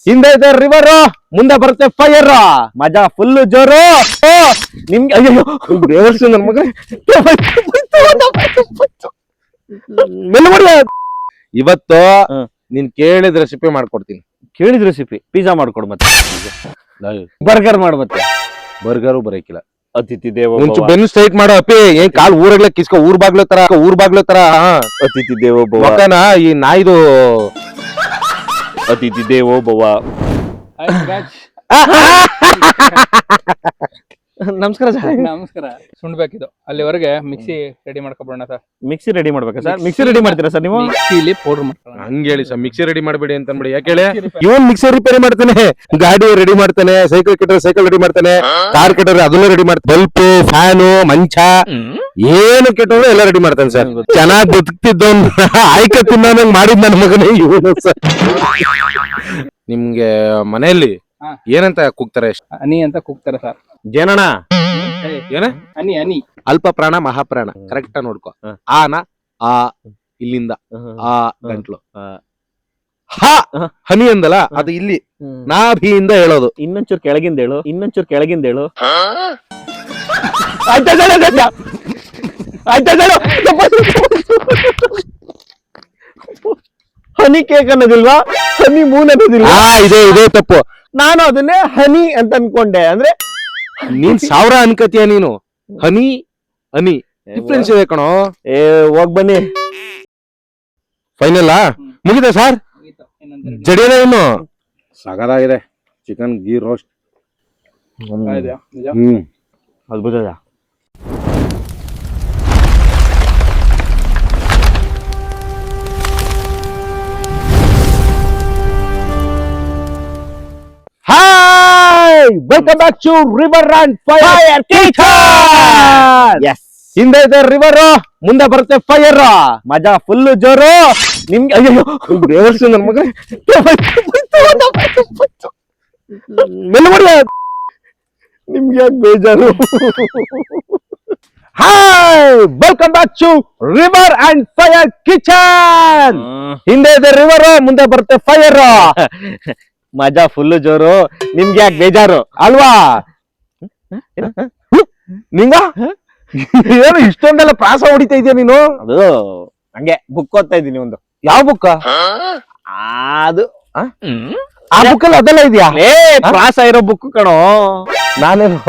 ಹಿಂದೆ ಇದೆ ರಿವರ್, ಮುಂದೆ ಬರುತ್ತೆ ಫೈರ್, ಮಜಾ ಫುಲ್ ಜೋರು. ನಿಮ್ಗೆ ಅಯ್ಯೋ ನನ್ ಮಗ ಇವತ್ತು ನೀನ್ ಕೇಳಿದ ರೆಸಿಪಿ ಮಾಡ್ಕೊಡ್ತೀನಿ. ಕೇಳಿದ ರೆಸಿಪಿ ಪಿಜ್ಜಾ ಮಾಡ್ಕೊಡು, ಮತ್ತೆ ಬರ್ಗರ್ ಮಾಡು, ಮತ್ತೆ ಬರ್ಗರು ಬರಕಿಲ್ಲ. ಅತಿಥಿ ದೇವೋ ಮುಂಚೆ ಬೆನ್ನು ಸ್ಟ್ರೈಟ್ ಮಾಡೋ ಅಪ್ಪಿ, ಏನ್ ಕಾಲ್ ಊರಾಗ್ಲೇ ಕಿಸ್ಕೊ ಊರ್ ಬಾಗ್ಲೋ ತರ ಅತಿಥಿ ದೇವೋ ಭವ, ಮಕ್ಕನ ಈ ನಾಯ್ದು ಅತಿಥಿ ದೇವೋ ಭವ. ನಮಸ್ಕಾರ ಸರ್. ನಮಸ್ಕಾರ. ಸುಣ್ಬೇಕಿದು ಅಲ್ಲಿವರೆಗೆ ಮಿಕ್ಸಿ ರೆಡಿ ಮಾಡ್ಕೊಬೋಣ ಸರ್. ಮಿಕ್ಸಿ ರೆಡಿ ಮಾಡ್ಬೇಕಾ ಸರ್? ಮಿಕ್ಸಿ ರೆಡಿ ಮಾಡ್ತೀರಾ ಸರ್ ನೀವು? ಮಿಕ್ಸಿಲಿ ಪೌಡರ್ ಮಾಡ್ಕೊಳ್ಳೋಣ. ಹಂಗ ಹೇಳಿ ಸರ್, ಮಿಕ್ಸಿ ರೆಡಿ ಮಾಡ್ಬೇಡಿ ಅಂತ ಅನ್ಬೇಡಿ. ಯಾಕೆ ಹೇಳಿ, ಇವನ್ ಮಿಕ್ಸರ್ ರಿಪೇರಿ ಮಾಡ್ತಾನೆ, ಗಾಡಿ ರೆಡಿ ಮಾಡ್ತಾನೆ, ಸೈಕಲ್ ಕೆಟ್ಟರೆ ಸೈಕಲ್ ರೆಡಿ ಮಾಡ್ತಾನೆ, ಕಾರ್ ಕೆಟ್ಟರೆ ಅದನ್ನು ರೆಡಿ ಮಾಡ್ತಾನೆ, ಬಲ್ಪ್, ಫ್ಯಾನು, ಮಂಚ ಏನು ಕೆಟ್ಟವ್ರು ಎಲ್ಲ ರೆಡಿ ಮಾಡ್ತಾನೆ ಸರ್. ಚೆನ್ನಾಗ್ ಬದುಕ್ತಿದ್ದವನ್ ಆಯ್ಕ ತಿನ್ನೋಂಗ್ ಮಾಡಿದ್ ನನ್ನ ಮಗನೇ ಇವನು ಸರ್. ನಿಮ್ಗೆ ಮನೆಯಲ್ಲಿ ಏನಂತ ಕೂಗ್ತಾರೆ? ಹನಿ ಅಂತ ಕೂಗ್ತಾರೆ ಸರ್. ಜೇನಣ್ಣ ಏನ? ಹನಿ ಹನಿ. ಅಲ್ಪ ಪ್ರಾಣ ಮಹಾಪ್ರಾಣ, ಕರೆಕ್ಟ್ ನೋಡ್ಕೊ. ಆನ ಆ ಇಲ್ಲಿಂದ ಆ ಗಂಟ್ಲು, ಹ ಹನಿ ಅಂದಲ್ಲ ಅದು ಇಲ್ಲಿ ನಾಭಿಯಿಂದ ಹೇಳೋದು. ಇನ್ನೊಂಚೂರು ಕೆಳಗಿಂದ ಹೇಳು, ಇನ್ನೊಂಚೂರು ಕೆಳಗಿಂದ ಹೇಳು. ಹನಿ ಕೇಕ್ ಅನ್ನೋದಿಲ್ವಾ? ಹನಿ ಮೂನ್ ಅನ್ನೋದಿಲ್ವಾ? ಇದೇ ತಪ್ಪು. ನಾನು ಅದನ್ನೇ ಹನಿ ಅಂತ ಅನ್ಕೊಂಡೆ. ಅಂದ್ರೆ ನೀನ್ ಸಾವಿರ ಅನ್ಕತಿಯ ನೀನು. ಹನಿ ಹನಿ ಡಿಫ್ರೆನ್ಸ್ ಇದೆ ಕಣೋ. ಹೋಗ್ ಬನ್ನಿ. Final ಮುಗಿದೆ sir. ಜಡಿಯದ ಇನ್ನು ಸಗದಾಗಿದೆ ಚಿಕನ್ ಗೀ ರೋಸ್ಟ್. ಅದ್ಭುತ. Hi, welcome back to river and fire kitchen. Yes, ಹಿಂದೆ ಇದೆ ರಿವರ್, ಮುಂದೆ ಬರುತ್ತೆ ಫೈರ್, ಮಜಾ ಫುಲ್ ಜೋರು. ನಿಮ್ಗೆ ಅಯ್ಯೋ ನನ್ ಮಗ ನಿಮ್ಗೆ ಯಾಕೆ ಬೇಜಾರು? Hi, welcome back to river and fire kitchen. ಹಿಂದೆ ಇದೆ ರಿವರ್, ಮುಂದೆ ಬರುತ್ತೆ ಫೈರ್, ಮಜಾ ಫುಲ್ ಜೋರು. ನಿಮ್ಗೆ ಯಾಕೆ ಬೇಜಾರು ಅಲ್ವಾ? ನಿಂಗ ಏನು ಇಷ್ಟೊಂದೆಲ್ಲ ಪ್ರಾಸ ಹೊಡಿತಾ ಇದೆಯಾ ನೀನು? ಅದು ಹಂಗೆ ಬುಕ್ ಓದ್ತಾ ಇದ್ದೀನಿ ಒಂದು. ಯಾವ ಬುಕ್ಕ ಅದು? ಆ ಬುಕ್ಕಲ್ಲಿ ಅದೆಲ್ಲ ಇದೆಯಾ? ಪ್ರಾಸ ಇರೋ ಬುಕ್ ಕಣೋ. ನಾನೇನು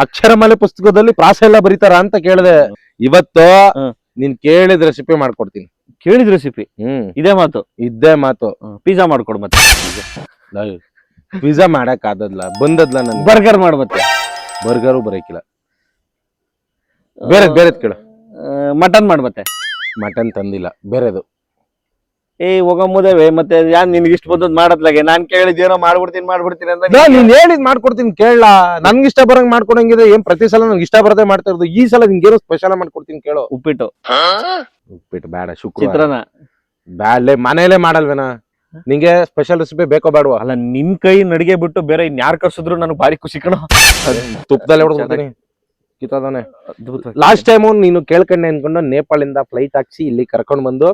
ಅಕ್ಷರಮಾಲೆ ಪುಸ್ತಕದಲ್ಲಿ ಪ್ರಾಸ ಎಲ್ಲ ಬರೀತಾರ ಅಂತ ಕೇಳಿದೆ. ಇವತ್ತು ನೀನ್ ಕೇಳಿದ ರೆಸಿಪಿ ಮಾಡ್ಕೊಡ್ತೀನಿ. ಕೇಳಿದ ರೆಸಿಪಿ ಇದೇ ಮಾತು? ಇದ್ದೇ ಮಾತು. ಪಿಜ್ಜಾ ಮಾಡ್ಕೊಡು, ಮತ್ತೆ ಪಿಜ್ಜಾ ಮಾಡಕ್ ಆದದ್ಲ ಬಂದದ್ಲ ನನ್. ಬರ್ಗರ್ ಮಾಡು, ಮತ್ತೆ ಬರ್ಗರು ಬರಕಿಲ್ಲ. ಬೇರೆದ್ ಕೇಳು. ಮಟನ್ ಮಾಡು, ಮತ್ತೆ ಮಟನ್ ತಂದಿಲ್ಲ, ಬೇರೆದು. ಹೋಗಂಬುದೇವೆ ಮತ್ತೆ ಯಾನ್ ನಿನ್ಗೆ ಇಷ್ಟ ಬಂದದ್ ಮಾಡತ್ಲಾಗೆ ನಾನ್ ಕೇಳಿದೇನೋ ಮಾಡ್ಬಿಡ್ತೀನಿ ಅಂತ. ನೀನ್ ಹೇಳಿದ್ ಮಾಡ್ಕೊಡ್ತೀನಿ ಕೇಳ. ನನ್ಗೆ ಇಷ್ಟ ಬರಂಗ್ ಮಾಡ್ಕೊಡಂಗಿದೆ. ಏನ್ ಪ್ರತಿ ಸಲ ನನ್ಗೆ ಇಷ್ಟ ಬರದೆ ಮಾಡ್ತಾ ಇರೋದು. ಈ ಸಲ ನಿಂಗೇನೋ ಸ್ಪೆಷಲ್ ಮಾಡ್ಕೊಡ್ತೀನಿ ಕೇಳು. ಉಪ್ಪಿಟ್ಟು ಬೇಡ, ಶುಕ್ರವಾರ ಚಿತ್ರಾನ್ನ ಬ್ಯಾಡ್ಲೆ, ಮನೇಲೆ ಮಾಡಲ್ವೇನಾ? ನಿಂಗೆ ಸ್ಪೆಷಲ್ ರೆಸಿಪಿ ಬೇಕೋ ಬೇಡವಾ? ಅಲ್ಲ, ನಿನ್ ಕೈ ನಡಿಗೆ ಬಿಟ್ಟು ಬೇರೆ ಇನ್ಯಾರು ಕರ್ಸಿದ್ರು ನನಗೆ ಭಾರಿ ಖುಷಿ ಕಣ. ತುಪ್ಪದಲ್ಲೇ ಹೊಡ್ಕೊಡ್ತೀನಿ. ಕಿತ್ತೋದಾನೆ. ಲಾಸ್ಟ್ ಟೈಮ್ ನೀನು ಕೇಳ್ಕೊಂಡೆ ಅನ್ಕೊಂಡು ನೇಪಾಳಿಂದ ಫ್ಲೈಟ್ ಹಾಕ್ಸಿ ಇಲ್ಲಿ ಕರ್ಕೊಂಡ್ ಬಂದು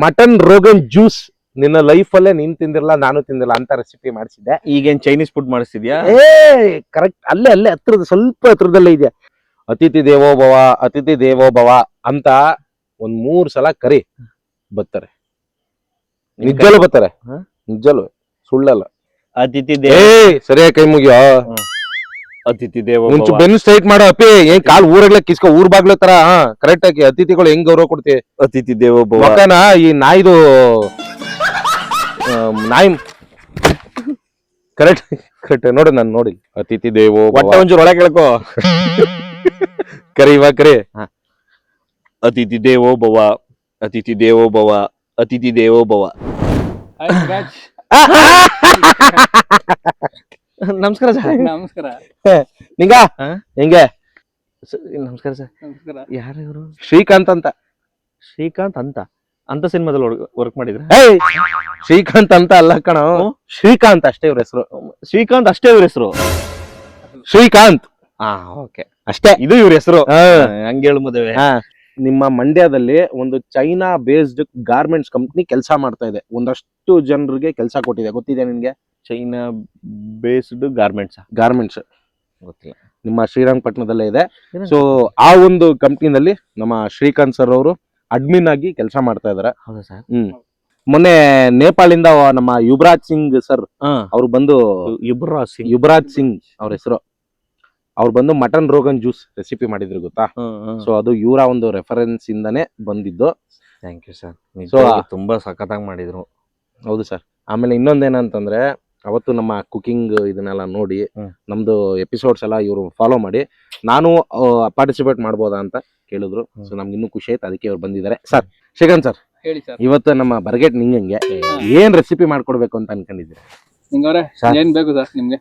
ಮಟನ್ ರೋಗನ್ ಜ್ಯೂಸ್ ನಿನ್ನ ಲೈಫ್ ಅಲ್ಲೇ ನೀನ್ ತಿಂದಿರಲ್ಲ, ನಾನು ತಿಂದಿಲ್ಲ ಅಂತ ರೆಸಿಪಿ ಮಾಡಿಸಿದ್ದೆ. ಈಗೇನ್ ಚೈನೀಸ್ ಫುಡ್ ಮಾಡಿಸ್ತಿದ್ಯಾ? ಕರೆಕ್ಟ್, ಅಲ್ಲೇ ಹತ್ರದ ಸ್ವಲ್ಪ ಹತ್ರದಲ್ಲೇ ಇದೆಯಾ. ಅತಿಥಿ ದೇವೋ ಭವ, ಅತಿಥಿ ದೇವೋ ಭವ ಅಂತ ಒಂದ್ 3 ಸಲ ಕರಿ ಬರ್ತಾರೆ. ನಿಜಲ್ಲೂ ಬರ್ತಾರೆ, ನಿಜಲ್ಲೂ, ಸುಳ್ಳಲ್ಲ. ಅತಿಥಿ ಸರಿಯಾಗಿ ಕೈ ಮುಗಿಯೋ. ಅತಿಥಿ ದೇವೋ ಮುಂಚೆ ಬೆನ್ನು ಸ್ಟ್ರೈಟ್ ಮಾಡೋ ಅಪ್ಪಿ, ಏನ್ ಕಾಲ್ ಊರಾಗ್ಲೇ ಕಿಸ್ಕೊ ಊರ್ ಬಾಗ್ಲೋ ತರ ಕರೆಕ್ಟ್ ಆಗಿ ಅತಿಥಿಗಳು ಹೆಂಗ್ ಗೌರವ ಕೊಡ್ತೀವಿ. ಅತಿಥಿ ದೇವೋ ಭವ. ಮಕ್ಕನ ಈ ನಾಯ್ದು ನಾಯಿ ಕರೆಕ್ಟ್ ನೋಡು, ನಾನು ನೋಡಿ. ಅತಿಥಿ ದೇವೋ ಒಟ್ಟ ಒಂಚೂರು ಒಳಗೆ ಕೇಳ್ಕೋ. ಕರಿ ಇವಾಗ ಕರಿ. ಅತಿಥಿ ದೇವೋ ಭವ, ಅತಿಥಿ ದೇವೋ ಭವ, ಅತಿಥಿ ದೇವೋ ಭವ. ನಮಸ್ಕಾರ ಸರ್. ನಮಸ್ಕಾರ. ನಿಂಗ ಹೆಂಗೆ? ನಮಸ್ಕಾರ ಸರ್. ನಮಸ್ಕಾರ. ಯಾರು ಇವರು? ಶ್ರೀಕಾಂತ್ ಅಂತ. ಶ್ರೀಕಾಂತ್ ಅಂತ ಸಿನಿಮಾದಲ್ಲಿ ವರ್ಕ್ ಮಾಡಿದ್ರೆ? ಶ್ರೀಕಾಂತ್ ಅಂತ ಅಲ್ಲ ಕಣ, ಶ್ರೀಕಾಂತ್ ಅಷ್ಟೇ ಇವ್ರ ಹೆಸರು. ಶ್ರೀಕಾಂತ್ ಅಷ್ಟೇ ಇವ್ರ ಹೆಸರು? ಶ್ರೀಕಾಂತ್ ಓಕೆ, ಅಷ್ಟೇ ಇದು ಇವ್ರ ಹೆಸರು. ಹಂಗೆ ಹೇಳು ಮದುವೆ. ನಿಮ್ಮ ಮಂಡ್ಯದಲ್ಲಿ ಒಂದು ಚೈನಾ ಬೇಸ್ಡ್ ಗಾರ್ಮೆಂಟ್ಸ್ ಕಂಪ್ನಿ ಕೆಲಸ ಮಾಡ್ತಾ ಇದೆ, ಒಂದಷ್ಟು ಜನರಿಗೆ ಕೆಲಸ ಕೊಟ್ಟಿದೆ, ಗೊತ್ತಿದೆ ನಿನ್ಗೆ? ಚೈನಾ ಬೇಸ್ಡ್ ಗಾರ್ಮೆಂಟ್ಸ್ ಗೊತ್ತಿಲ್ಲ, ನಿಮ್ಮ ಶ್ರೀರಂಗಪಟ್ಟಣದಲ್ಲೇ ಇದೆ. ಸೊ ಆ ಒಂದು ಕಂಪ್ನಿನಲ್ಲಿ ನಮ್ಮ ಶ್ರೀಕಾಂತ್ ಸರ್ ಅವರು ಅಡ್ಮಿನ್ ಆಗಿ ಕೆಲಸ ಮಾಡ್ತಾ ಇದಾರೆ. ಹೌದಾ ಸರ್? ಮೊನ್ನೆ ನೇಪಾಳಿಂದ ನಮ್ಮ ಯುವರಾಜ್ ಸಿಂಗ್ ಸರ್ ಅವ್ರು ಬಂದು, ಯುವರಾಜ್ ಸಿಂಗ್ ಅವ್ರ ಹೆಸರು, ಅವ್ರು ಬಂದು ಮಟನ್ ರೋಗನ್ ಜ್ಯೂಸ್ ರೆಸಿಪಿ ಮಾಡಿದ್ರು, ಗೊತ್ತಾ? ಸೊ ಅದು ಇವರ ಒಂದು ರೆಫರೆನ್ಸ್ ಇಂದಾನೆ ಬಂದಿದ್ದು. Thank you sir. ಸೊ ತುಂಬಾ ಸಖತ್ತಾಗಿ ಮಾಡಿದ್ರು. ಹೌದು ಸರ್. ಆಮೇಲೆ ಇನ್ನೊಂದೇನಂತಂದ್ರೆ, ಅವತ್ತು ನಮ್ಮ ಕುಕಿಂಗ್ ಇದನ್ನೆಲ್ಲ ನೋಡಿ ನಮ್ದು ಎಪಿಸೋಡ್ಸ್ ಎಲ್ಲ ಇವರು ಫಾಲೋ ಮಾಡಿ ನಾನು ಪಾರ್ಟಿಸಿಪೇಟ್ ಮಾಡ್ಬೋದಾ ಅಂತ ಕೇಳಿದ್ರು. ಸೊ ನಮ್ಗೆ ಇನ್ನೂ ಖುಷಿ ಆಯ್ತು, ಅದಕ್ಕೆ ಅವ್ರು ಬಂದಿದ್ದಾರೆ. ಸರ್ ಶ್ರೀಕಾಂತ್ ಸರ್, ಹೇಳಿ ಸರ್. ಇವತ್ತು ನಮ್ಮ ಬರ್ಗೆಟ್ ನಿಂಗೆ ಏನ್ ರೆಸಿಪಿ ಮಾಡ್ಕೊಡ್ಬೇಕು ಅಂತ ಅನ್ಕೊಂಡಿದ್ದೀರಿ? ನಿಂಗವ್ರೆ ಏನ್ ಬೇಕು ಸರ್ ನಿಮ್ಗೆ?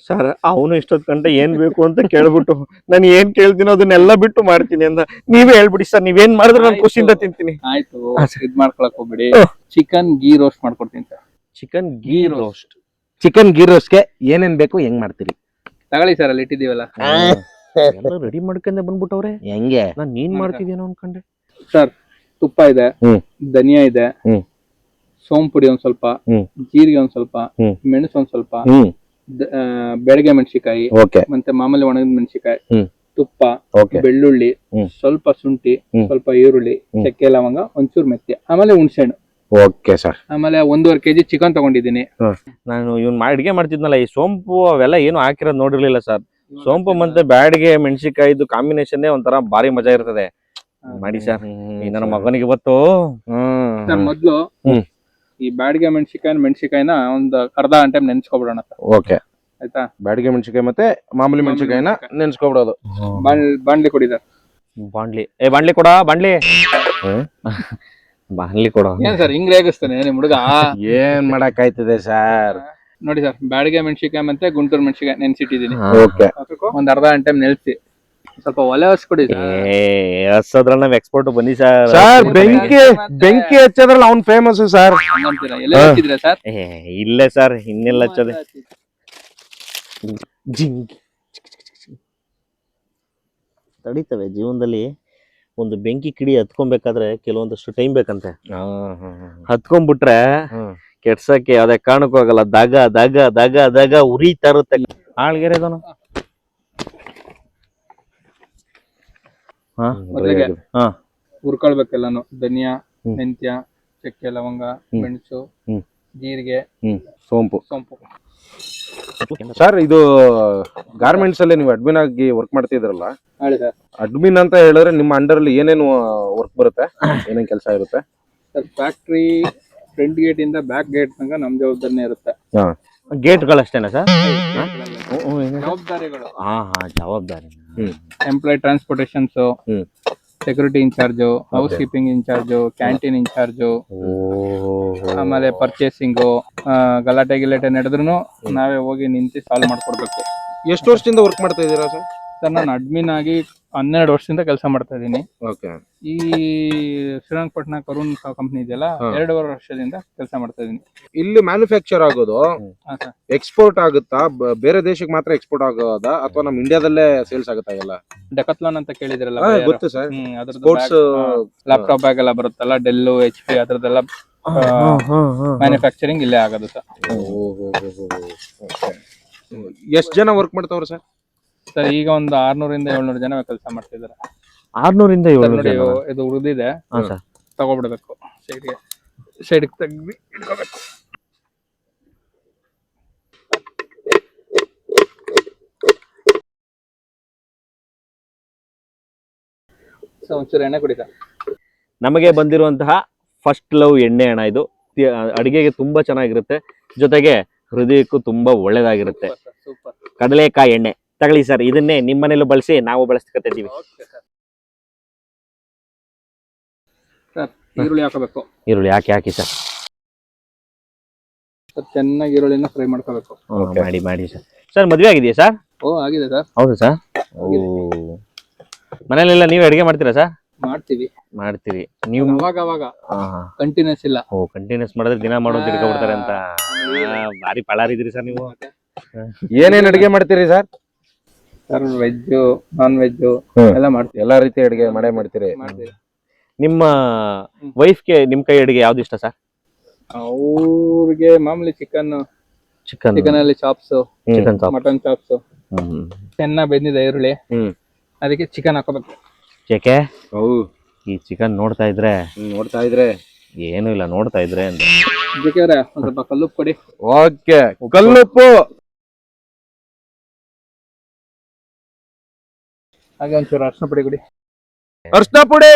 ಸರ್ ಅವನು ಇಷ್ಟೊತ್ತು ಗಂಟೆ ಏನ್ ಬೇಕು ಅಂತ ಕೇಳ್ಬಿಟ್ಟು ನಾನು ಏನ್ ಕೇಳ್ತೀನೋ ಅದನ್ನೆಲ್ಲ ಬಿಟ್ಟು ಮಾಡ್ತೀನಿ ಅಂತ ನೀವೇ ಹೇಳ್ಬಿಡಿ ಸರ್. ನೀವೇನ್ ಮಾಡಿದ್ರೆ ನಾನು ಖುಷಿಯಿಂದ ತಿಂತೀನಿ. ಆಯ್ತು, ಇದ್ ಮಾಡ್ಕೊಳಕ್ ಹೋಗ್ಬಿಡಿ. ಚಿಕನ್ ಗೀ ರೋಸ್ಟ್ ಮಾಡ್ಕೊಡ್ತೀನಿ sir. Chicken ghee roast. Chicken ghee ರೋಸ್ಟ್ಗೆ ಏನೇನ್ ಬೇಕು, ಹೆಂಗ್ ಮಾಡ್ತೀರಿ? ತಗೊಳ್ಳಿ ಸರ್, ಅಲ್ಲಿ ಇಟ್ಟಿದೀವಲ್ಲ. ಎಲ್ಲ ರೆಡಿ ಮಾಡ್ಕೊಂಡೆ ಬಂದ್ಬಿಟ್ಟವ್ರೆ. ಹೆಂಗೆ? ನಾನ್ ನೀನ್ ಮಾಡ್ತಿದ್ಯೇನೋ ಅನ್ಕೊಂಡೆ. ಸರ್ ತುಪ್ಪ ಇದೆ, ಧನಿಯಾ ಇದೆ, ಸೋಂಪು ಪುಡಿ ಒಂದ್ ಸ್ವಲ್ಪ, ಜೀರಿಗೆ ಒಂದ್ ಸ್ವಲ್ಪ, ಮೆಣಸು ಒಂದ್ ಸ್ವಲ್ಪ, ಬೆಳಗ್ಗೆ ಮೆಣಸಿಕಾಯಿ, ಮತ್ತೆ ಮಾಮೂಲಿ ಒಣಗಿದ ಮೆಣಸಿಕಾಯಿ, ತುಪ್ಪ, ಬೆಳ್ಳುಳ್ಳಿ, ಸ್ವಲ್ಪ ಶುಂಠಿ, ಸ್ವಲ್ಪ ಈರುಳ್ಳಿ, ಚಕ್ಕೆ ಲವಂಗ, ಒಂಚೂರು ಮೆತ್ಯ, ಆಮೇಲೆ ಹುಣಸೆಹಣ್ಣು. Okay sir. ಆಮೇಲೆ 1.5 kg ಚಿಕನ್ ತಗೊಂಡಿದ್ದೀನಿ. ನಾನು ಇವ್ನ್ ಅಡಿಗೆ ಮಾಡ್ತಿದ್ನಲ್ಲ, ಈ ಸೋಂಪು ಅವೆಲ್ಲ ಏನು ಹಾಕಿರೋದು ನೋಡಿರ್ಲಿಲ್ಲ ಸರ್. ಸೋಂಪು ಮತ್ತೆ ಬ್ಯಾಡಿಗೆ ಮೆಣಸಿಕಾಯಿದು ಕಾಂಬಿನೇಷನ್ ಒಂಥರ ಭಾರಿ ಮಜಾ ಇರ್ತದೆ. ಮಾಡಿ ಸರ್, ನನ್ನ ಮಗನಿಗೆ ಇವತ್ತು ಸರ್ ಮೊದ್ಲು ಈ ಬ್ಯಾಡಿಗೆ ಮೆಣಸಿಕಾಯಿನ ಒಂದ್ ಅರ್ಧ ಗಂಟೆ ನೆನ್ಸ್ಕೊಬಿಡೋಣ ಸರ್. ಓಕೆ ಆಯ್ತಾ? ಬ್ಯಾಡಿಗೆ ಮೆಣಸಿಕಾಯಿ ಮತ್ತೆ ಮಾಮೂಲಿ ಮೆಣಸಿಕಾಯಿನ ನೆನ್ಸ್ಕೊಬಿಡೋದು. ಬಾಂಡ್ಲಿ ಕೊಡಿ ಸರ್. ಬಾಂಡ್ಲಿ ಕೊಡ, ಬಾಂಡ್ಲಿ ಕೊಡ. ಏನ್ ಸರ್ ಹಿಂಗ್ ರೇಗಿಸ್ತಾನೆ ನಿಮ್ ಹುಡುಗ? ಏನ್ ಮಾಡಕ್ ಆಯ್ತದೆ ಸರ್? ನೋಡಿ ಸರ್, ಬ್ಯಾಡಿಗೆ ಮೆಣಸಿಕಾಯಿ ಮತ್ತೆ ಗುಂಟೂರು ಮೆಣಸಿಕಾಯಿ ನೆನ್ಸಿಟ್ಟಿದೀನಿ. ಓಕೆ, ಒಂದ್ ಅರ್ಧ ಗಂಟೆ ನೆನ್ಸಿ ಸ್ವಲ್ಪ ಒಲೆ ಹೊಸ್ಕೊಡಿ. ಹಸದ್ರಲ್ಲಿ ನಾವ್ ಎಕ್ಸ್ಪೋರ್ಟ್ ಬನ್ನಿ ಸರ್. ಸರ್ ಬೆಂಕಿ ಹಚ್ಚದ್ರಲ್ಲಿ ಅವ್ನ್ ಫೇಮಸ್ ಸರ್. ಎಲ್ಲ ಹಚ್ಚಿದ್ರೆ ಸರ್? ಇಲ್ಲೇ ಸರ್, ಇನ್ನೆಲ್ಲ ಹಚ್ಚದೆ. ತಡೀತವೆ ಜೀವನದಲ್ಲಿ. ಒಂದು ಬೆಂಕಿ ಕಿಡಿ ಹತ್ಕೊಬೇಕಾದ್ರೆ ಕೆಲವೊಂದಷ್ಟು ಟೈಮ್ ಬೇಕಂತೆ. ಹತ್ಕೊಂಡ್ಬಿಟ್ರೆ ಕೆಡ್ಸಕ್ಕೆ ಯಾವ್ದೇ ಕಾರಣಕ್ಕೂ ಆಗಲ್ಲ. ದಾಗ ದಾಗ ದಾಗ ದಾಗ ಉರಿತಾ ಇರುತ್ತೆ. ಆಳ್ಗೆರೆದನು ಹುರ್ಕೊಳ್ಬೇಕೆಲ್ಲಾನು. ಧನಿಯಾ, ಮೆಂತ್ಯ, ಚಕ್ಕೆ ಲವಂಗ, ಮೆಣಸು, ಜೀರಿಗೆ, ಸೋಂಪು. ಸರ್ ಇದು ಗಾರ್ಮೆಂಟ್ಸ್ ಅಲ್ಲಿ ನೀವು ಅಡ್ಮಿನ್ ಆಗಿ ವರ್ಕ್ ಮಾಡ್ತಿದ್ರಲ್ಲ, ಅಡ್ಮಿನ್ ಅಂತ ಹೇಳಿದ್ರೆ ನಿಮ್ಮ ಅಂಡರ್ ಅಲ್ಲಿ ಏನೇನು ವರ್ಕ್ ಬರುತ್ತೆ, ಏನೇನ್ ಕೆಲಸ ಇರುತ್ತೆ? ಸರ್ ಫ್ಯಾಕ್ಟ್ರಿ ಫ್ರಂಟ್ ಗೇಟ್ ಇಂದ ಬ್ಯಾಕ್ ಗೇಟ್ ತನಕ ನಮ್ ಜವಾಬ್ದಾರಿನೇ ಇರುತ್ತೆ. ಗೇಟ್ಗಳಷ್ಟೇನಾ ಸರ್? ಜವಾಬ್ದಾರಿಗಳು. ಜವಾಬ್ದಾರಿ. Employee transportations, security incharge, housekeeping incharge, canteen incharge, ಆಮೇಲೆ ಪರ್ಚೇಸಿಂಗ್, ಗಲಾಟೆ ಗಿಲಾಟೆ ನಡೆದ್ರು ನಾವೇ ಹೋಗಿ ನಿಂತು ಸಾಲ್ವ್ ಮಾಡ್ಕೊಡ್ಬೇಕು. ಎಷ್ಟು ವರ್ಷದಿಂದ ವರ್ಕ್ ಮಾಡ್ತಾ ಇದ್ದೀರಾ ಸರ್? ಸರ್ ನಾನು ಅಡ್ಮಿನ್ ಆಗಿ 12 ವರ್ಷದಿಂದ ಕೆಲಸ ಮಾಡ್ತಾ ಇದ್ದೀನಿ. ಈ ಶ್ರೀರಂಗಪಟ್ಟಣ ಕರುಣ್ ಕಂಪ್ನಿ ಇದೆಯಲ್ಲ, 2.5 ವರ್ಷದಿಂದ ಕೆಲಸ ಮಾಡ್ತಾ ಇದ್ದೀನಿ. ಇಲ್ಲಿ ಮ್ಯಾನುಫ್ಯಾಕ್ಚರ್ ಆಗೋದು ಎಕ್ಸ್ಪೋರ್ಟ್ ಆಗುತ್ತಾ? ಬೇರೆ ದೇಶಕ್ಕೆ ಮಾತ್ರ ಎಕ್ಸ್ಪೋರ್ಟ್ ಆಗೋದಾ ಅಥವಾ ನಮ್ಮ ಇಂಡಿಯಾದಲ್ಲೇ ಸೇಲ್ಸ್ ಆಗುತ್ತಾ? ಎಲ್ಲ ಡೆಕತ್ಲಾನ್ ಅಂತ ಕೇಳಿದ್ರಲ್ಲ, ಗೊತ್ತು ಸರ್. ಸ್ಪೋರ್ಟ್ಸ್ ಲ್ಯಾಪ್ಟಾಪ್ ಬ್ಯಾಗ್ ಎಲ್ಲ ಬರುತ್ತಲ್ಲ, ಡೆಲ್, HP ಅದ್ರದ್ದೆಲ್ಲ ಮ್ಯಾನುಫ್ಯಾಕ್ಚರಿಂಗ್ ಇಲ್ಲೇ ಆಗೋದು ಸರ್. ಎಷ್ಟು ಜನ ವರ್ಕ್ ಮಾಡ್ತಾವ್ರೆ ಸರ್? ಸರ್ ಈಗ ಒಂದು 600-700 ಜನ ಕೆಲಸ ಮಾಡ್ತಿದ್ದಾರೆ. 600-700 ಜನ? ಇದು ಉಳಿದಿದೆ, ತಗೊಬಿಡ್ಬೇಕು. ಸೈಡ್ಗೆ ತೆಗ್ದು ಇಟ್ಕೋಬೇಕು. ಒಂಚೂರು ಎಣ್ಣೆ ಕುಡಿ ಸರ್. ನಮಗೆ ಬಂದಿರುವಂತಹ ಫಸ್ಟ್ ಲವ್ ಎಣ್ಣೆ ಅಣ್ಣ ಇದು. ಅಡಿಗೆಗೆ ತುಂಬಾ ಚೆನ್ನಾಗಿರುತ್ತೆ, ಜೊತೆಗೆ ಹೃದಯಕ್ಕೂ ತುಂಬಾ ಒಳ್ಳೇದಾಗಿರುತ್ತೆ. ಕಡಲೆಕಾಯಿ ಎಣ್ಣೆ ತಗೊಳ್ಳಿ ಸರ್. ಇದನ್ನೇ ನಿಮ್ಮ ಮನೇಲೂ ಬಳಸಿ, ನಾವು ಬಳಸ್ಕೊತಿದ್ದೀವಿ. ಸರ್ ಈರುಳ್ಳಿ ಹಾಕಬೇಕು. ಈರುಳ್ಳಿ ಹಾಕಿ ಸರ್. ಚೆನ್ನಾಗಿ ಈರುಳ್ಳಿನ ಫ್ರೈ ಮಾಡ್ಕೋಬೇಕು. ಮಾಡಿ ಸರ್. ಸರ್ ಮದ್ವೆ ಆಗಿದೆಯಾ ಸರ್? ಆಗಿದೆ ಸರ್. ಹೌದು ಸರ್. ಮನೇಲೆಲ್ಲ ನೀವು ಅಡಿಗೆ ಮಾಡ್ತೀರಾ ಸರ್? ಮಾಡ್ತೀವಿ. ನೀವು ಅವಾಗ ಕಂಟಿನ್ಯೂಸ್ ಇಲ್ಲ. ಕಂಟಿನ್ಯೂಸ್ ಮಾಡಿದ್ರೆ ದಿನ ಮಾಡೋದು ತಿಳ್ಕೊಬಿಡ್ತಾರೆ ಅಂತ ಭಾರಿ ಪಳಾರಿದ್ರಿ ಸರ್ ನೀವು. ಏನೇನ್ ಅಡಿಗೆ ಮಾಡ್ತೀರಿ sir? Sir veg non veg ಎಲ್ಲ ಮಾಡ್ತೀವಿ. ಎಲ್ಲಾ ರೀತಿ ಅಡಿಗೆ ಮಾಡೇ ಮಾಡ್ತೀರಿ. ನಿಮ್ಮ ವೈಫ್ಗೆ ನಿಮ್ ಕೈ ಅಡಿಗೆ ಯಾವ್ದು ಇಷ್ಟ ಸರ್? ಅವ್ರಿಗೆ ಮಾಮೂಲಿ ಚಿಕನ್ ಚಿಕನ್ ಅಲ್ಲಿ chops, chicken chop. Mutton chops ಚೆನ್ನಾಗ್ ಬೆಂದಿದೆ ಈರುಳ್ಳಿ, ಅದಕ್ಕೆ ಚಿಕನ್ ಹಾಕೋಬೇಕು. ಏಕೆ ಹೌದು, ಈ ಚಿಕನ್ ನೋಡ್ತಾ ಇದ್ರೆ ಏನು ಇಲ್ಲ, ನೋಡ್ತಾ ಇದ್ರೆ ಅಂತ. ಒಂದ್ ಸ್ವಲ್ಪ ಕಲ್ಲುಪ್ಪು ಕೊಡಿ. ಓಕೆ, ಕಲ್ಲುಪ್ಪು ಹಾಗೆ ಒಂಚೂರು ಅರ್ಶಿನ ಪುಡಿ ಕೊಡಿ. ಅರ್ಶಿನ ಪುಡಿ.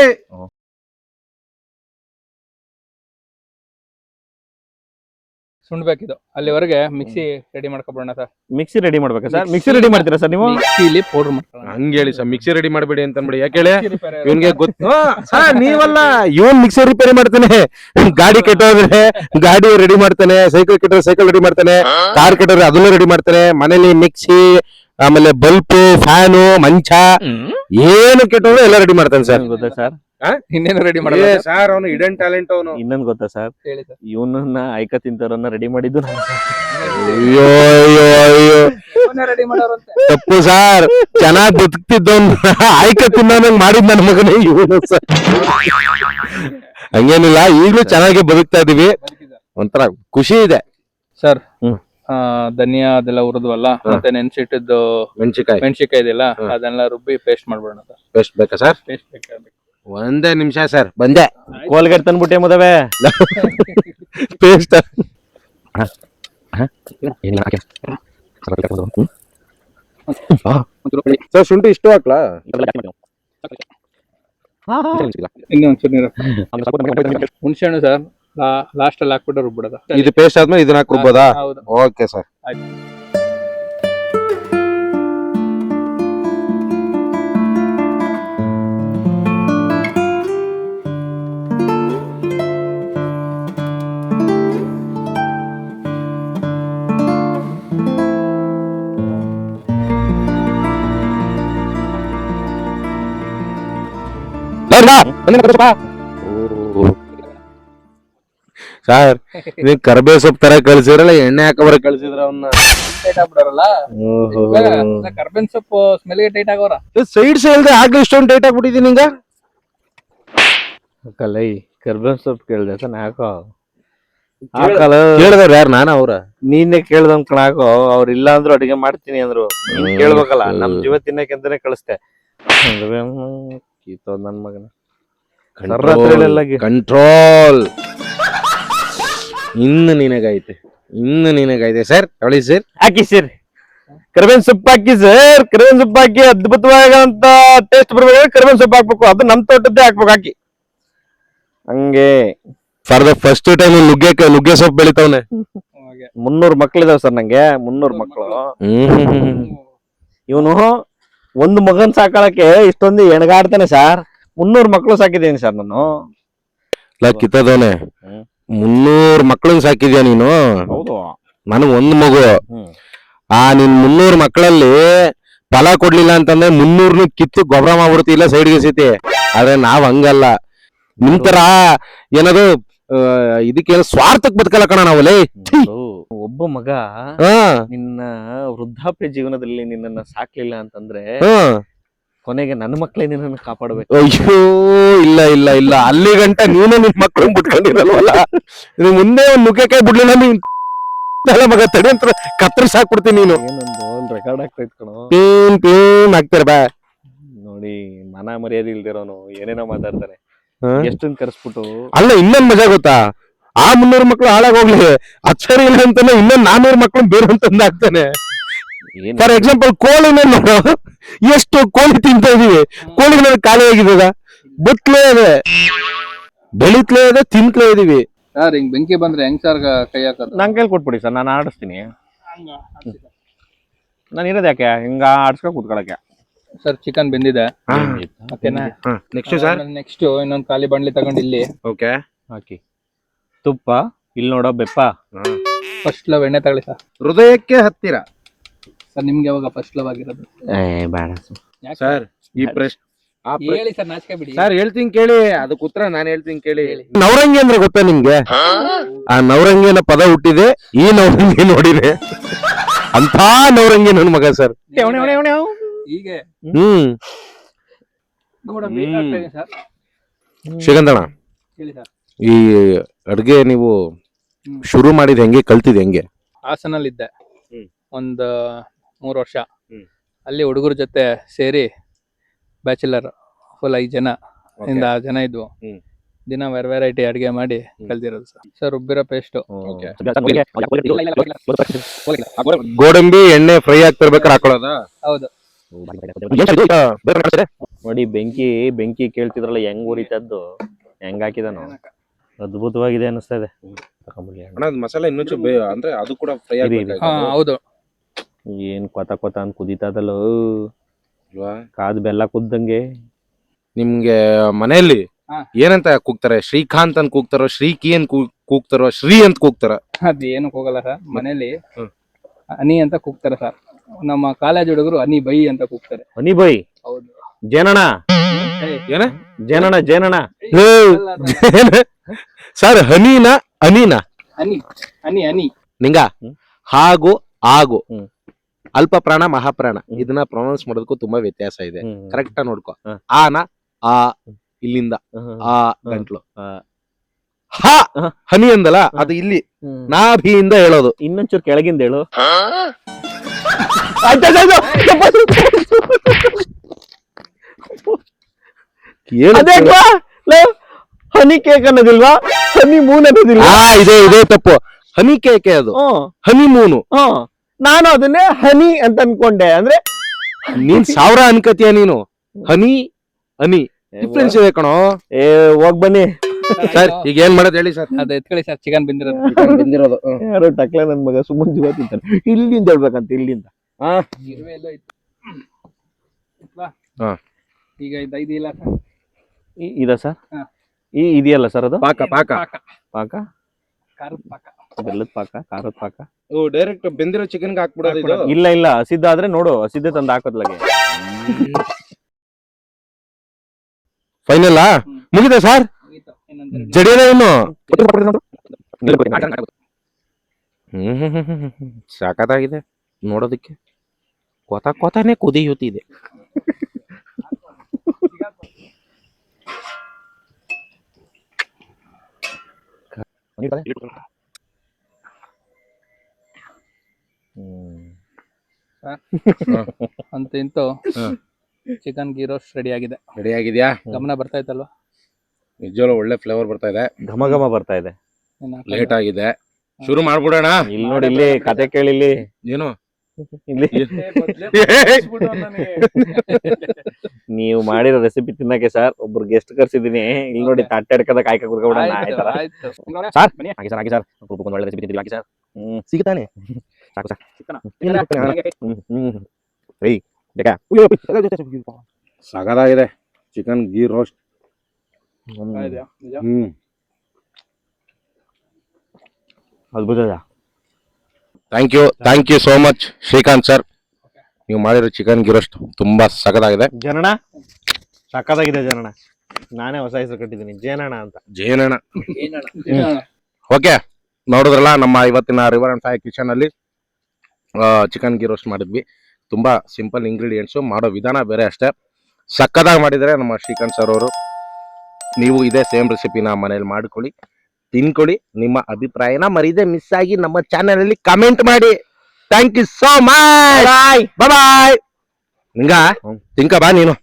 ಸುಣ್ಬೇಕಿದು ಅಲ್ಲಿವರೆಗೆ ಮಿಕ್ಸಿ ರೆಡಿ ಮಾಡ್ಕೊಬೋಣ ಸರ್. ಮಿಕ್ಸಿ ರೆಡಿ ಮಾಡ್ಬೇಕಾ ಸರ್? ಮಿಕ್ಸಿ ರೆಡಿ ಮಾಡ್ತೀರಾ ಸರ್ ನೀವು? ಮಿಕ್ಸಿಲಿ ಪೌಡರ್ ಮಾಡ್ಕೊಳ್ಳೋಣ. ಹಂಗ ಹೇಳಿ ಸರ್, ಮಿಕ್ಸಿ ರೆಡಿ ಮಾಡ್ಬೇಡಿ ಅಂತ ಅನ್ಬೇಡಿ. ಯಾಕೆ ಹೇಳಿ, ಇವನ್ಗೆ ಗೊತ್ತು ಸರ್, ನೀವಲ್ಲ ಇವನ್ ಮಿಕ್ಸಿ ರಿಪೇರಿ ಮಾಡ್ತಾನೆ. ಗಾಡಿ ಕೆಟ್ಟೋದ್ರೆ ಗಾಡಿ ರೆಡಿ ಮಾಡ್ತಾನೆ, ಸೈಕಲ್ ಕೆಟ್ಟರೆ ಸೈಕಲ್ ರೆಡಿ ಮಾಡ್ತಾನೆ, ಕಾರ್ ಕೆಟ್ಟರೆ ಅದನ್ನು ರೆಡಿ ಮಾಡ್ತಾನೆ. ಮನೇಲಿ ಮಿಕ್ಸಿ, ಆಮೇಲೆ ಬಲ್ಪ್, ಫ್ಯಾನು, ಮಂಚ ಏನು ಕೆಟ್ಟೋದ್ರೆ ಎಲ್ಲ ರೆಡಿ ಮಾಡ್ತಾನೆ ಸರ್. ಗೊತ್ತಾ ಸರ್? ಇನ್ನೇನು ರೆಡಿ ಮಾಡಲ್ಲ ಸರ್, ಅವನು ಇಡನ್ ಟ್ಯಾಲೆಂಟ್ ಅವನು. ಇನ್ನೊಂದು ಗೊತ್ತಾ ಸರ್? ಹೇಳಿ ಸರ್. ಇವನನ್ನ ಐಕ ತಿಂತಾರನ್ನ ರೆಡಿ ಮಾಡಿದ್ದು ನಾನು ಸರ್. ಅಯ್ಯೋ ಅಯ್ಯೋ ಅಯ್ಯೋ, ರೆಡಿ ಮಾಡೋರಂತೆ. ತಪ್ಪು ಸರ್, ಚೆನ್ನಾಗ್ ಬದುಕ್ತಿದ್ದವನ್ ಆಯ್ಕ ತಿನ್ನೋನಂಗ್ ಮಾಡಿದ್ ನನ್ನ ಮಗನೇ ಇವನು ಸರ್. ಹಂಗೇನಿಲ್ಲ, ಈಗ್ಲೂ ಚೆನ್ನಾಗಿ ಬದುಕ್ತಾ ಇದೀವಿ, ಒಂಥರ ಖುಷಿ ಇದೆ ಸರ್. ಧನಿಯಾ ಅದೆಲ್ಲ ಹುರಿದ್ವಲ್ಲ, ಮತ್ತೆ ನೆನ್ಸಿಟ್ಟಿದ್ದು ಮೆಣಸಿಕಾಯಿ ಇದೆಯಲ್ಲ, ಅದೆಲ್ಲ ರುಬ್ಬಿ ಪೇಸ್ಟ್ ಮಾಡ್ಬಿಡೋಣ ಸರ್. ಪೇಸ್ಟ್ ಬೇಕಾ ಸರ್? ಪೇಸ್ಟ್ ಬೇಕಾಗಬೇಕು. ಒಂದೇ ನಿಮಿಷ ಸರ್, ಬಂದೆ. ಕೋಲ್ಗೇಟ್ ತಂದ್ಬಿಟ್ಟೆ ಮದುವೆ ಪೇಸ್ಟ್ ಸರ್. ಶುಂಠಿ ಇಷ್ಟು ಹಾಕ್ಲಾ? ಇನ್ನೊಂಚೂರು ನೀರು. ಹುಣಸೆ ಹಣ್ಣು ಸರ್ ಲಾಸ್ಟ್ ಅಲ್ಲಿ ಹಾಕ್ಬಿಟ್ಟು ರುಬ್ಬಿಡೋದ. ಇದು ಪೇಸ್ಟ್ ಆದ್ಮೇಲೆ ಇದನ್ನ ಹಾಕಿ ರುಬ್ಬೋದಾ? ಹೌದು. Okay sir. ಸರ್, ನೀವು ಕರ್ಬೇವ್ ಸೊಪ್ಪು ತರ ಕಳ್ಸಿದ್ರಲ್ಲ, ಎಣ್ಣೆ ಹಾಕಬರ ಕಳ್ಸಿದ್ರ ಅವನ್ನ. ಟೈಟ್ ಆಗ್ಬಿಡೋರಲ್ಲ, ಕರ್ಬೇವಿನ ಸೊಪ್ಪು ಸ್ಮೆಲ್ಗೆ ಟೈಟ್ ಆಗೋರ. ಸೈಡ್ ಇಲ್ದೆ ಆಗ್ಲೇ ಇಷ್ಟೊಂದು ಟೈಟ್ ಆಗ್ಬಿಟ್ಟಿದೀನಿ ನಿಂಗ. ಕಲೈ ಕರ್ಬೇವಿನ ಸೊಪ್ಪು ಕೇಳ್ದೆ ಸರ್, ಹಾಕೋ. ಕೇಳಿದವ್ರು ಯಾರು? ನಾನ ಅವ್ರ? ನೀನೇ ಕೇಳ್ದಂಗ್ ಕಣ ಹಾಕೋ. ಅವ್ರ ಇಲ್ಲ ಅಂದ್ರು ಅಡಿಗೆ ಮಾಡ್ತೀನಿ ಅಂದ್ರು. ನೀನ್ ಕೇಳ್ಬೇಕಲ್ಲ, ನಮ್ ಜೀವ ತಿನ್ನಕಂತಾನೆ ಕಳಿಸ್ತೆ. ನನ್ ಮಗನ ಕಂಟ್ರೋಲ್. ಇನ್ನು ನಿನಗೈತೆ ಸರ್. ಅವಳಿ ಸರ್, ಹಾಕಿ ಸರ್, ಕರ್ಬೇವಿನ ಸೊಪ್ಪು ಹಾಕಿ ಸರ್. ಕರ್ಬೇವಿನ ಸೊಪ್ಪು ಹಾಕಿ ಅದ್ಭುತವಾಗಂತ ಟೇಸ್ಟ್ ಬರ್ಬೇಕು. ಕರ್ಬೇವಿನ ಸೊಪ್ಪು ಹಾಕ್ಬೇಕು, ಅದು ನಮ್ ತೋಟದ್ದೇ ಹಾಕ್ಬೇಕು. ಹಾಕಿ ಹಂಗೆ. ಫಾರ್ ದ ಫಸ್ಟ್ ಟೈಮ್ ನುಗ್ಗೆ ಸೊಪ್ಪು ಬೆಳಿತಾವನೆ. 300 ಮಕ್ಳಿದಾವ್ ಸರ್ ನಂಗೆ, 300 ಮಕ್ಳು. ಇವನು ಒಂದು ಮಗನ್ ಸಾಕಳಕ್ಕೆ ಇಷ್ಟೊಂದು ಎಣಗಾಡ್ತಾನೆ ಸರ್. 300 ಮಕ್ಳು ಸಾಕಿದ್ದೀನಿ ಸರ್ ನಾನು. ಕಿತ್ತದವನೆ 300 ಮಕ್ಳನ್ನ ಸಾಕಿದ್ಯಾ ನೀನು? ಹೌದು. ನನಗ್ ಒಂದ್ ಮಗು. ನಿನ್ 300 ಮಕ್ಕಳಲ್ಲಿ ಫಲ ಕೊಡ್ಲಿಲ್ಲ ಅಂತಂದ್ರೆ 300 ಕಿತ್ತು ಗೊಬ್ಬರ ಮಾಡ್ಬಿಡ್ತಿಲ್ಲ ಸೈಡ್ಗೆ ಸಿತಿ. ಆದ್ರೆ ನಾವ್ ಹಂಗಲ್ಲ, ನಿಮ್ ತರ ಏನದು ಇದಕ್ಕೇನು ಸ್ವಾರ್ಥಕ್ ಬದುಕಲ್ಲ ಕಣ ನಾವಲ್ಲಿ. ಒಬ್ಬ ಮಗ ನಿನ್ನ ವೃದ್ಧಾಪ್ಯ ಜೀವನದಲ್ಲಿ ನಿನ್ನನ್ನ ಸಾಕ್ಲಿಲ್ಲ ಅಂತಂದ್ರೆ ಕೊನೆಗೆ ನನ್ನ ಮಕ್ಳೇ ನಿನ್ನನ್ನು ಕಾಪಾಡ್ಬೇಕು. ಅಯ್ಯೋ ಇಲ್ಲ ಇಲ್ಲ ಇಲ್ಲ, ಅಲ್ಲಿ ಗಂಟ ನೀನು ನಿನ್ ಮಕ್ಳು ಬಿಟ್ಕೊಂಡಿರಲ್ವಲ್ಲ. ಮುಂದೆ ಒಂದ್ ನುಗ್ಗೆಕಾಯಿ ಬಿಡ್ಲಿಲ್ಲ ನೀನ್ ಮಗ ತಡಿ ಅಂತ ಕತ್ತರಿಸಿ ಹಾಕ್ಬಿಡ್ತೀನಿ. ನೀನು ಏನೊಂದು ರೆಕಾರ್ಡ್ ಆಗ್ತಾ ಇತ್ಕಣೋ. ಪೀನ್ ಆಗ್ತಾರೆ ಬಾ. ನೋಡಿ, ಮನ ಮರ್ಯಾದೆ ಇಲ್ದಿರೋನು ಏನೇನೋ ಮಾತಾಡ್ತಾನೆ. ಎಷ್ಟೊಂದು ಕರೆಸ್ಬಿಟ್ಟು. ಅಲ್ಲ, ಇನ್ನೊಂದ್ ಮಜಾ ಗೊತ್ತಾ? ಆ 300 ಮಕ್ಳು ಹಾಳಾಗೋಗ್ಲಿ, ಅಚ್ಚರಿ ಇಲ್ಲ ಅಂತಾನೆ ಇನ್ನೊಂದ್ 400 ಮಕ್ಳು ಬೇರೆ ಅಂತಂದ ಆಗ್ತಾನೆ. ಫಾರ್ ಎಕ್ಸಾಂಪಲ್ ಕೋಳಿನ ನೋಡು, ಎಷ್ಟು ಕೋಳಿ ತಿಂತ ಇದೀವಿ. ಕೋಳಿಗೆ ಖಾಲಿ ಆಗಿದ, ಬುತ್ಲೇ ಇದೆ, ಬೆಳಿತ್ಲೇ ಇದೆ, ತಿಂತ್ಲೇ ಇದೀವಿ. ಸರ್ ಹಿಂಗ್ ಬೆಂಕಿ ಬಂದ್ರೆ ಹೆಂಗ್ ಸರ್ ಕೈ ಹಾಕೋದು? ನಂಗೆ ಕೈಲಿ ಕೊಟ್ಬಿಡಿ ಸರ್, ನಾನು ಆಡಿಸ್ತೀನಿ. ನಾನು ಇರೋದು ಯಾಕೆ ಹಿಂಗ ಆಡ್ಸ್ಕೊಂಡ್ ಕೂತ್ಕೊಳಕ್ಕೆ. ಸರ್ ಚಿಕನ್ ಬೆಂದಿದೆ, ಓಕೆನಾ? ನೆಕ್ಸ್ಟ್ ಸರ್, ನೆಕ್ಸ್ಟ್ ಇನ್ನೊಂದು ಖಾಲಿ ಬಾಂಡ್ಲಿ ತಗೊಂಡು ಇಲ್ಲಿ ಓಕೆ ಹಾಕಿ. ತುಪ್ಪ ಇಲ್ಲಿ ನೋಡೋ ಬೆಪ್ಪ. ಫಸ್ಟ್ ಲವ್ ಎಣ್ಣೆ ತಗೊಳ್ಳಿ ಸರ್. ಹೃದಯಕ್ಕೆ ಹತ್ತಿರ. ಸರ್ ನಿಮ್ಗೆ ಯಾವಾಗ ಫಸ್ಟ್ ಲವ್ ಆಗಿರೋದು? ಬೇಡ ಸರ್, ಈ ಪ್ರಶ್ನೆ ಹೇಳಿ ಸರ್, ನಾಚಿಕೆ ಬಿಡಿ ಸರ್. ಹೇಳ್ತೀನಿ ಕೇಳಿ, ಅದಕ್ಕೆ ಉತ್ತರ ನಾನು ಹೇಳ್ತೀನಿ ಕೇಳಿ. ನವರಂಗಿ ಅಂದ್ರೆ ಗೊತ್ತಾ ನಿಮ್ಗೆ? ಆ ನವರಂಗಿನ ಪದ ಹುಟ್ಟಿದೆ ಈ ನವರಂಗಿ ನೋಡಿದೆ. ಅಂತ ನವರಂಗಿ ನನ್ ಮಗ ಸರ್. ಹೀಗೆ ಹ್ಮ್ ಗೋಡಂಬಿ ಹ್ಮ್. ಹಾಕ್ತಾ ಇದೀನಿ ಸರ್. ಶ್ರೀಗಂಧಣ, ಹೇಳಿ ಸರ್. ಈ ಅಡ್ಗೆ ನೀವು ಹ್ಮ್. ಶುರು ಮಾಡಿದ ಹೆಂಗೆ, ಕಲ್ತಿದ್ ಹೆಂಗೆ? ಹಾಸನಲ್ಲಿದ್ದೆ ಹ್ಮ್. ಒಂದು 3 ವರ್ಷ. ಹ್ಮ್. ಅಲ್ಲಿ ಹುಡುಗರ ಜೊತೆ ಸೇರಿ ಬ್ಯಾಚುಲರ್ ಫುಲ್ 5 ಜನ ಇಂದ 6 ಜನ ಇದ್ವು. ಹ್ಮ್. ದಿನ ವೆರೈಟಿ ಅಡ್ಗೆ ಮಾಡಿ ಕಲ್ತಿರೋದು ಸರ್. ಸರ್ ರುಬ್ಬಿರೋ ಪೇಸ್ಟ್. ಗೋಡಂಬಿ ಎಣ್ಣೆ ಫ್ರೈ ಆಗ್ತಿರ್ಬೇಕಾದ್ರೆ ಹಾಕೊಳ್ಳೋದ? ಹೌದು. ನೋಡಿ ಬೆಂಕಿ ಕೇಳ್ತಿದ್ರಲ್ಲ ಹೆಂಗ್ ಉರಿತದ್ದು, ಹೆಂಗ್ ಹಾಕಿದಾನು, ಅದ್ಭುತವಾಗಿದೆ ಅನಿಸ್ತಾ ಇದೆ. ಅಣ್ಣ ಮಸಾಲೆ ಇನ್ನೂ ಅಂದ್ರೆ ಅದು ಕೂಡ ಫ್ರೈ ಹಾ ಹೌದು. ಏನ್ ಕೊತ ಅಂತ ಕುದೀತದಲ್ಲ, ಅಲ್ವಾ? ಕಾದ್ ಬೆಲ್ಲ ಕುದ್ದಂಗೆ. ನಿಮ್ಗೆ ಮನೆಯಲ್ಲಿ ಹಾ. ಏನಂತ ಕೂಗ್ತಾರೆ? ಶ್ರೀಕಾಂತ್ ಅಂತ ಕೂಗ್ತಾರೋ, ಶ್ರೀಕಿ ಅಂತ ಕೂಗ್ತಾರೋ, ಶ್ರೀ ಅಂತ ಕೂಗ್ತಾರ? ಅದ್ ಏನು ಹೋಗಲ್ಲ ಸರ್. ಮನೇಲಿ ಹ್ಮ್. ಹನಿ ಅಂತ ಕೂಗ್ತಾರೆ ಸರ್. ನಮ್ಮ ಕಾಲೇಜ್ ಹುಡುಗರು ಹನಿ ಬೈ ಅಂತ ಕೂಗ್ತಾರೆ. ಹನಿ ಬೈ, ಹೌದು. ಜೇನಣ, ಏನ ಜೇನಣ. ಸರ್ ಹನಿನ ಅನಿನ ಹನಿ ಹನಿ ಹನಿ ನಿಂಗ ಹಾಗೂ ಆಗು ಹ್ಮ್. ಅಲ್ಪ ಪ್ರಾಣ ಮಹಾಪ್ರಾಣ ಇದನ್ನ ಪ್ರೊನೌನ್ಸ್ ಮಾಡೋದಕ್ಕೂ ತುಂಬಾ ವ್ಯತ್ಯಾಸ ಇದೆ. ಕರೆಕ್ಟ್ ಆಗಿ ನೋಡ್ಕೊ. ಹ. ಆನ ಆ ಇಲ್ಲಿಂದ ಆ ಗಂಟ್ಲು, ಹ ಹನಿ ಅಂದಲ್ಲ ಅದು ಇಲ್ಲಿ ನಾಭಿಯಿಂದ ಹೇಳೋದು. ಇನ್ನೊಂಚೂರು ಕೆಳಗಿಂದ ಹೇಳು. ಏನು? ಹನಿ ಕೇಕ್ ಅನ್ನೋದಿಲ್ವಾ, ಹನಿ ಮೂನ್ ಅನ್ನೋದಿಲ್ವಾ? ಇದೇ ತಪ್ಪು. ಹನಿ ಕೇಕೆ ಅದು, ಹನಿ ಮೂನು. ನಾನು ಅದನ್ನೇ ಹನಿ ಅಂತ ಅನ್ಕೊಂಡೆ. ಅಂದ್ರೆ ನೀನ್ 1000 ಅನ್ಕತಿಯ ನೀನು. ಹನಿ ಹನಿ ಡಿಫ್ರೆನ್ಸ್ ಇದೆ ಕಣೋ. ಹೋಗ್ ಬನ್ನಿ ಸರ್, ಈಗ ಏನ್ ಮಾಡೋದು ಹೇಳಿ ಸರ್? ಅದ್ ಎತ್ಕೊಳ್ಳಿ ಸರ್. ಚಿಕನ್ ಬಂದಿರೋದು. ಬಂದಿರೋದು ಯಾರೋ ಟಕ್ಲೆ ನನ್ ಮಗ ಸುಮ್ಮನೆ ಜೀವ ತಿಂತಾನೆ. ಇಲ್ಲಿಂದ ಹೇಳ್ಬೇಕಂತ, ಇಲ್ಲಿಂದ. ಇರುವೆ ಎಲ್ಲ ಇತ್ತು. ಇತ್ವಾ? ಹಾ. ಈಗ ಇದು 5 ಇಲ್ಲ ಸರ್. ಇದ ಸರ್, ಹಾ. ಇದೆಯಲ್ಲ ಸರ್ ಅದು ಪಾಕ ಪಾಕ ಪಾಕ, ಖಾರದ ಪಾಕ. ಬೆಲ್ಲದ ಪಾಕ, ಖಾರದ ಪಾಕ. ಡೈರೆಕ್ಟ್ ಬೆಂದಿರೋ ಚಿಕನ್ ಹಾಕ್ಬಿಡೋದು ಇದು? ಇಲ್ಲ ಹಸಿದ್ದಾದ್ರೆ ನೋಡು, ಹಸಿದ್ದೆ ತಂದು ಹಾಕೋದ್ಲಾಗೆ. ಫೈನಲ್ ಮುಗಿದ ಸರ್? ಮುಗೀತು. ಇನ್ನೊಂದೆರಡು. ಜಡಿಯಲ್ಲ ಇನ್ನು? ಸಾಕತ್ತಾಗಿದೆ ನೋಡೋದಕ್ಕೆ. ಕೊತಾನೆ ಕುದಿಯುತ್ತಿದೆ. ಅಂತ ಇಂತೂ ಚಿಕನ್ ಗೀ ರೋಸ್ಟ್ ರೆಡಿ ಆಗಿದೆ. ರೆಡಿ ಆಗಿದ್ಯಾ? ಗಮನ ಬರ್ತಾ ಇತ್ತಲ್ವಾ? ನಿಜವಾಗ್ಲೂ ಒಳ್ಳೆ ಫ್ಲೇವರ್ ಬರ್ತಾ ಇದೆ. ಘಮ ಬರ್ತಾ ಇದೆ. ಲೇಟ್ ಆಗಿದೆ, ಶುರು ಮಾಡ್ಬಿಡೋಣ. ಇಲ್ಲಿ ನೋಡಿ, ಇಲ್ಲಿ ಕತೆ ಕೇಳಿಲ್ಲಿ. ಏನು ಇಲ್ಲಿ ನೀವು ಮಾಡಿರೋ ರೆಸಿಪಿ ತಿನ್ನಕ್ಕೆ ಸರ್ ಒಬ್ರು ಗೆಸ್ಟ್ ಕರ್ಸಿದೀನಿ. ಇಲ್ಲಿ ನೋಡಿ, ತಟ್ಟೆ ಹಿಡ್ಕದ ಕಾಯ್ಕ ಕುರ್ಕೊಬಿಡ. ಆಯ್ತಾರ ಸರ್? ಹಾಕಿ ಸರ್, ಹಾಕಿ ಸರ್. ಒಂದು ಒಳ್ಳೆ ರೆಸಿಪಿ ತಿಂತೀವಿ, ಹಾಕಿ ಸರ್. ಸಿಗುತ್ತಾನೆ, ಸಾಕು ಸರ್. ಸಗದಾಗಿದೆ ಚಿಕನ್ ಗೀ ರೋಸ್ಟ್. ಅದ್ಭುತ. Thank you so much Srikanth sir. ನೀವು ಮಾಡಿರೋ ಚಿಕನ್ ಗೀ ರೋಸ್ಟ್ ತುಂಬಾ ಸಗದಾಗಿದೆ. ಜನಣ ಸಕ್ಕದಾಗಿದೆ. ಜನಣ ನಾನೇ ಹೊಸ ಹೆಸರು ಕಟ್ಟಿದ್ದೀನಿ, ಜೇನಣ್ಣ ಅಂತ. ಜೇನಣ್ಣ. ಓಕೆ, ನೋಡಿದ್ರಲ್ಲ ನಮ್ಮ ಇವತ್ತಿನ ರಿವರ್ ಅಂಡ್ ಫೈರ್ ಕಿಚನ್ ಅಲ್ಲಿ ಚಿಕನ್ ಗೀ ರೋಸ್ಟ್ ಮಾಡಿದ್ವಿ. ತುಂಬಾ ಸಿಂಪಲ್ ಇಂಗ್ರೀಡಿಯೆಂಟ್ಸ್, ಮಾಡೋ ವಿಧಾನ ಬೇರೆ ಅಷ್ಟೇ. ಸಕ್ಕದಾಗಿ ಮಾಡಿದರೆ ನಮ್ಮ ಶ್ರೀಕಾಂತ್ ಸರ್ ಅವರು. ನೀವು ಇದೇ ಸೇಮ್ ರೆಸಿಪಿನ ಮನೇಲಿ ಮಾಡ್ಕೊಳ್ಳಿ, ತಿನ್ಕೊಳ್ಳಿ. ನಿಮ್ಮ ಅಭಿಪ್ರಾಯನ ಮರೀದೆ ಮಿಸ್ ಆಗಿ ನಮ್ಮ ಚಾನೆಲ್ ಅಲ್ಲಿ ಕಮೆಂಟ್ ಮಾಡಿ. Thank you so much. Bye. ನಿಂಗ ತಿನ್ಕ ಬಾ ನೀನು.